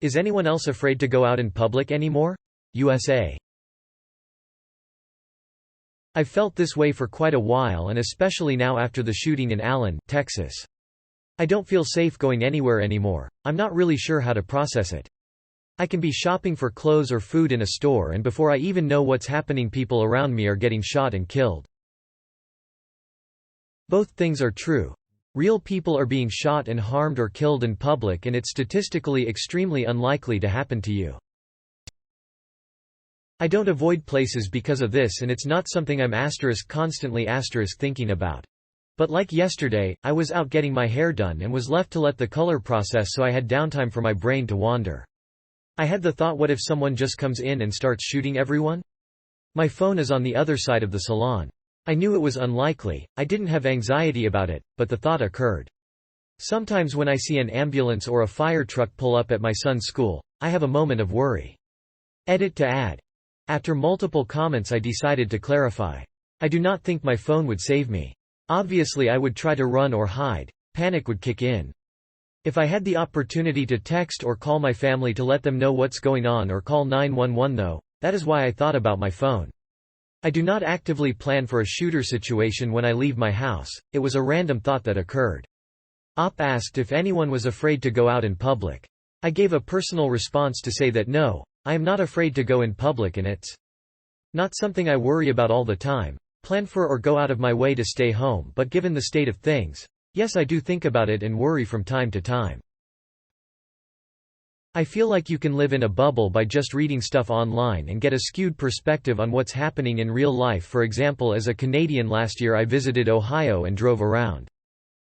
Is anyone else afraid to go out in public anymore? USA. I've felt this way for quite a while, and especially now after the shooting in Allen, Texas. I don't feel safe going anywhere anymore. I'm not really sure how to process it. I can be shopping for clothes or food in a store, and before I even know what's happening, people around me are getting shot and killed. Both things are true. Real people are being shot and harmed or killed in public, and it's statistically extremely unlikely to happen to you. I don't avoid places because of this, and it's not something I'm constantly thinking about. But like yesterday, I was out getting my hair done and was left to let the color process, so I had downtime for my brain to wander. I had the thought, what if someone just comes in and starts shooting everyone? My phone is on the other side of the salon. I knew it was unlikely, I didn't have anxiety about it, but the thought occurred. Sometimes when I see an ambulance or a fire truck pull up at my son's school, I have a moment of worry. Edit to add. After multiple comments, I decided to clarify. I do not think my phone would save me. Obviously I would try to run or hide. Panic would kick in. If I had the opportunity to text or call my family to let them know what's going on, or call 911 though, that is why I thought about my phone. I do not actively plan for a shooter situation when I leave my house, it was a random thought that occurred. Op asked if anyone was afraid to go out in public. I gave a personal response to say that no, I am not afraid to go in public, and it's not something I worry about all the time, plan for or go out of my way to stay home, but given the state of things, yes, I do think about it and worry from time to time. I feel like you can live in a bubble by just reading stuff online and get a skewed perspective on what's happening in real life. For example, as a Canadian last year I visited Ohio and drove around.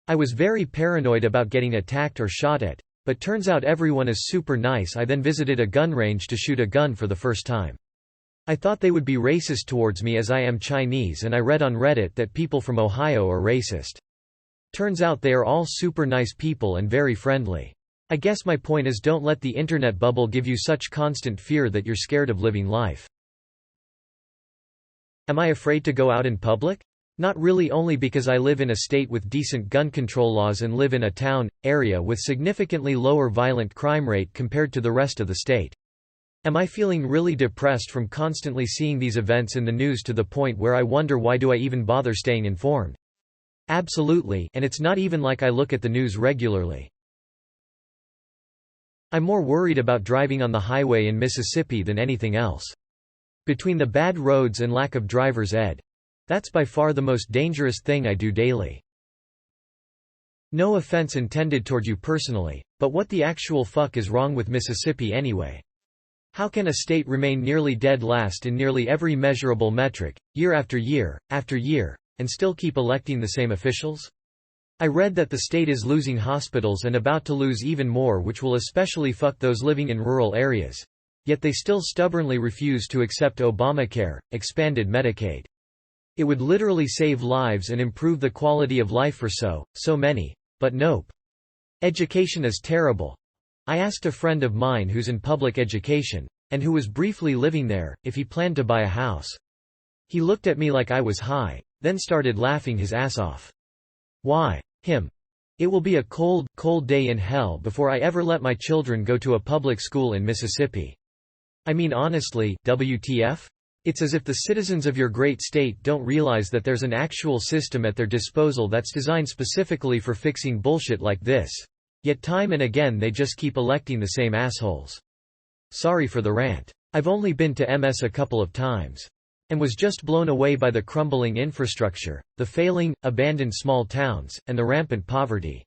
I was very paranoid about getting attacked or shot at, but turns out everyone is super nice. I then visited a gun range to shoot a gun for the first time. I thought they would be racist towards me as I am Chinese, and I read on Reddit that people from Ohio are racist. Turns out they are all super nice people and very friendly. I guess my point is, don't let the internet bubble give you such constant fear that you're scared of living life. Am I afraid to go out in public? Not really, only because I live in a state with decent gun control laws and live in a town, area with significantly lower violent crime rate compared to the rest of the state. Am I feeling really depressed from constantly seeing these events in the news to the point where I wonder, why do I even bother staying informed? Absolutely, and it's not even like I look at the news regularly. I'm more worried about driving on the highway in Mississippi than anything else. Between the bad roads and lack of driver's ed, that's by far the most dangerous thing I do daily. No offense intended toward you personally, but what the actual fuck is wrong with Mississippi anyway? How can a state remain nearly dead last in nearly every measurable metric, year after year, after year, and still keep electing the same officials? I read that the state is losing hospitals and about to lose even more, which will especially fuck those living in rural areas. Yet they still stubbornly refuse to accept Obamacare, expanded Medicaid. It would literally save lives and improve the quality of life for so many. But nope. Education is terrible. I asked a friend of mine who's in public education, and who was briefly living there, if he planned to buy a house. He looked at me like I was high, then started laughing his ass off. Why? Him. It will be a cold, cold day in hell before I ever let my children go to a public school in Mississippi. I mean, honestly, WTF? It's as if the citizens of your great state don't realize that there's an actual system at their disposal that's designed specifically for fixing bullshit like this. Yet time and again they just keep electing the same assholes. Sorry for the rant. I've only been to MS a couple of times. And was just blown away by the crumbling infrastructure, the failing, abandoned small towns, and the rampant poverty.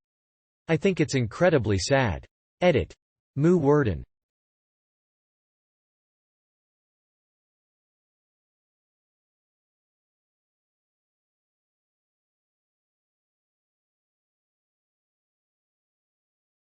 I think it's incredibly sad. Edit. Moo Worden.